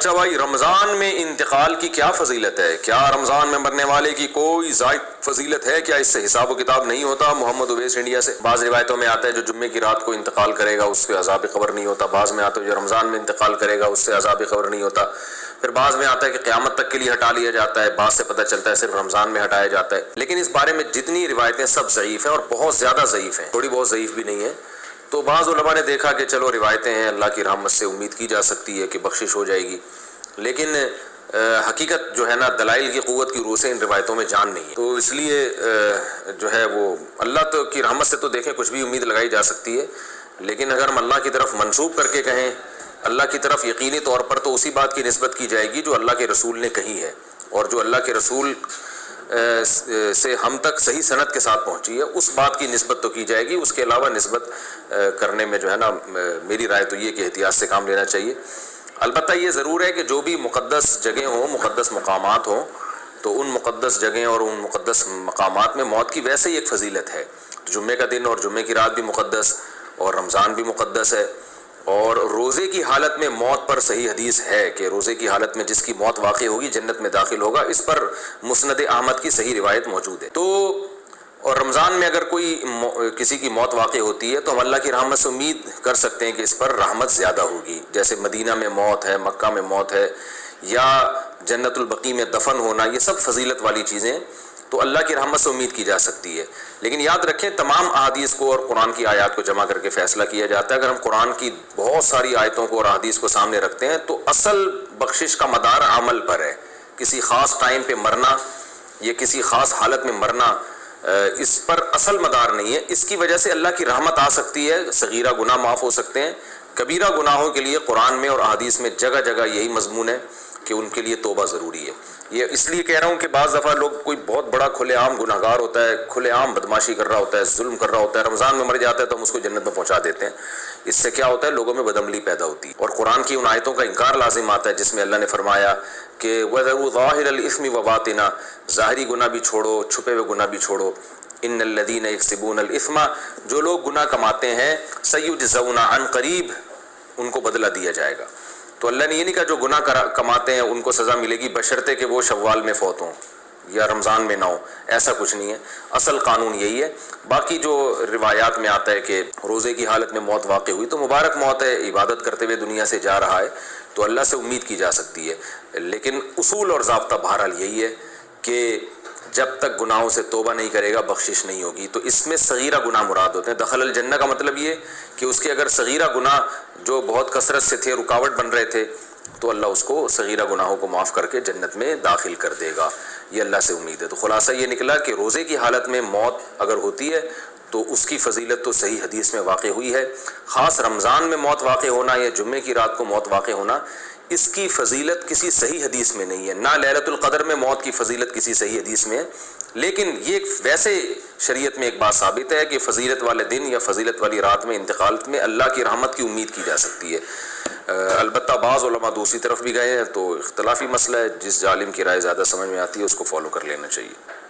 اچھا بھائی، رمضان میں انتقال کی کیا فضیلت ہے؟ کیا رمضان میں مرنے والے کی کوئی زائد فضیلت ہے؟ کیا اس سے حساب و کتاب نہیں ہوتا؟ محمد اویس انڈیا سے۔ بعض روایتوں میں آتا ہے جو جمعے کی رات کو انتقال کرے گا اس سے عذاب قبر نہیں ہوتا، بعض میں آتا ہے جو رمضان میں انتقال کرے گا اس سے عذاب قبر نہیں ہوتا، پھر بعض میں آتا ہے کہ قیامت تک کے لیے ہٹا لیا جاتا ہے، بعض سے پتہ چلتا ہے صرف رمضان میں ہٹایا جاتا ہے۔ لیکن اس بارے میں جتنی روایتیں سب ضعیف ہیں اور بہت زیادہ ضعیف ہیں، تھوڑی بہت ضعیف بھی نہیں ہے۔ تو بعض علماء نے دیکھا کہ چلو روایتیں ہیں، اللہ کی رحمت سے امید کی جا سکتی ہے کہ بخشش ہو جائے گی، لیکن حقیقت جو ہے نا دلائل کی قوت کی روح سے ان روایتوں میں جان نہیں ہے۔ تو اس لیے جو ہے وہ اللہ تو کی رحمت سے تو دیکھیں کچھ بھی امید لگائی جا سکتی ہے، لیکن اگر ہم اللہ کی طرف منسوب کر کے کہیں اللہ کی طرف یقینی طور پر، تو اسی بات کی نسبت کی جائے گی جو اللہ کے رسول نے کہی ہے، اور جو اللہ کے رسول سے ہم تک صحیح سند کے ساتھ پہنچی ہے اس بات کی نسبت تو کی جائے گی۔ اس کے علاوہ نسبت کرنے میں جو ہے نا میری رائے تو یہ کہ احتیاط سے کام لینا چاہیے۔ البتہ یہ ضرور ہے کہ جو بھی مقدس جگہیں ہوں، مقدس مقامات ہوں، تو ان مقدس جگہیں اور ان مقدس مقامات میں موت کی ویسے ہی ایک فضیلت ہے۔ جمعے کا دن اور جمعے کی رات بھی مقدس، اور رمضان بھی مقدس ہے، اور روزے کی حالت میں موت پر صحیح حدیث ہے کہ روزے کی حالت میں جس کی موت واقع ہوگی جنت میں داخل ہوگا، اس پر مسند احمد کی صحیح روایت موجود ہے۔ تو اور رمضان میں اگر کوئی کسی کی موت واقع ہوتی ہے تو ہم اللہ کی رحمت سے امید کر سکتے ہیں کہ اس پر رحمت زیادہ ہوگی، جیسے مدینہ میں موت ہے، مکہ میں موت ہے، یا جنت البقیع میں دفن ہونا، یہ سب فضیلت والی چیزیں تو اللہ کی رحمت سے امید کی جا سکتی ہے۔ لیکن یاد رکھیں تمام احادیث کو اور قرآن کی آیات کو جمع کر کے فیصلہ کیا جاتا ہے۔ اگر ہم قرآن کی بہت ساری آیتوں کو اور احادیث کو سامنے رکھتے ہیں تو اصل بخشش کا مدار عمل پر ہے، کسی خاص ٹائم پہ مرنا یا کسی خاص حالت میں مرنا اس پر اصل مدار نہیں ہے۔ اس کی وجہ سے اللہ کی رحمت آ سکتی ہے، صغیرہ گناہ معاف ہو سکتے ہیں، کبیرہ گناہوں کے لیے قرآن میں اور احادیث میں جگہ جگہ یہی مضمون ہے کہ ان کے لیے توبہ ضروری ہے۔ یہ اس لیے کہہ رہا ہوں کہ بعض دفعہ لوگ کوئی بہت بڑا کھلے عام گناہ گار ہوتا ہے، کھلے عام بدماشی کر رہا ہوتا ہے، ظلم کر رہا ہوتا ہے، رمضان میں مر جاتا ہے تو ہم اس کو جنت میں پہنچا دیتے ہیں۔ اس سے کیا ہوتا ہے؟ لوگوں میں بدعملی پیدا ہوتی ہے، اور قرآن کی ان آیتوں کا انکار لازم آتا ہے جس میں اللہ نے فرمایا کہ وَذَرُوا ظَاهِرَ الْإِثْمِ وَبَاطِنَهُ، ظاہری گناہ بھی چھوڑو، چھپے ہوئے گناہ بھی چھوڑو۔ ان الذین یکسبون الاثم، جو لوگ گناہ کماتے ہیں، سیجزون، عن قریب ان کو بدلہ دیا جائے گا۔ تو اللہ نے یہ نہیں کہا جو گناہ کماتے ہیں ان کو سزا ملے گی بشرطے کہ وہ شوال میں فوت ہوں یا رمضان میں نہ ہو، ایسا کچھ نہیں ہے۔ اصل قانون یہی ہے۔ باقی جو روایات میں آتا ہے کہ روزے کی حالت میں موت واقع ہوئی تو مبارک موت ہے، عبادت کرتے ہوئے دنیا سے جا رہا ہے تو اللہ سے امید کی جا سکتی ہے، لیکن اصول اور ضابطہ بہرحال یہی ہے کہ جب تک گناہوں سے توبہ نہیں کرے گا بخشش نہیں ہوگی۔ تو اس میں صغیرہ گناہ مراد ہوتے ہیں۔ دخل الجنہ کا مطلب یہ کہ اس کے اگر صغیرہ گناہ جو بہت کثرت سے تھے، رکاوٹ بن رہے تھے، تو اللہ اس کو صغیرہ گناہوں کو معاف کر کے جنت میں داخل کر دے گا، یہ اللہ سے امید ہے۔ تو خلاصہ یہ نکلا کہ روزے کی حالت میں موت اگر ہوتی ہے تو اس کی فضیلت تو صحیح حدیث میں واقع ہوئی ہے۔ خاص رمضان میں موت واقع ہونا یا جمعے کی رات کو موت واقع ہونا، اس کی فضیلت کسی صحیح حدیث میں نہیں ہے، نہ لیلۃ القدر میں موت کی فضیلت کسی صحیح حدیث میں ہے۔ لیکن یہ ویسے شریعت میں ایک بات ثابت ہے کہ فضیلت والے دن یا فضیلت والی رات میں انتقال میں اللہ کی رحمت کی امید کی جا سکتی ہے۔ البتہ بعض علماء دوسری طرف بھی گئے ہیں، تو اختلافی مسئلہ ہے، جس عالم کی رائے زیادہ سمجھ میں آتی ہے اس کو فالو کر لینا چاہیے۔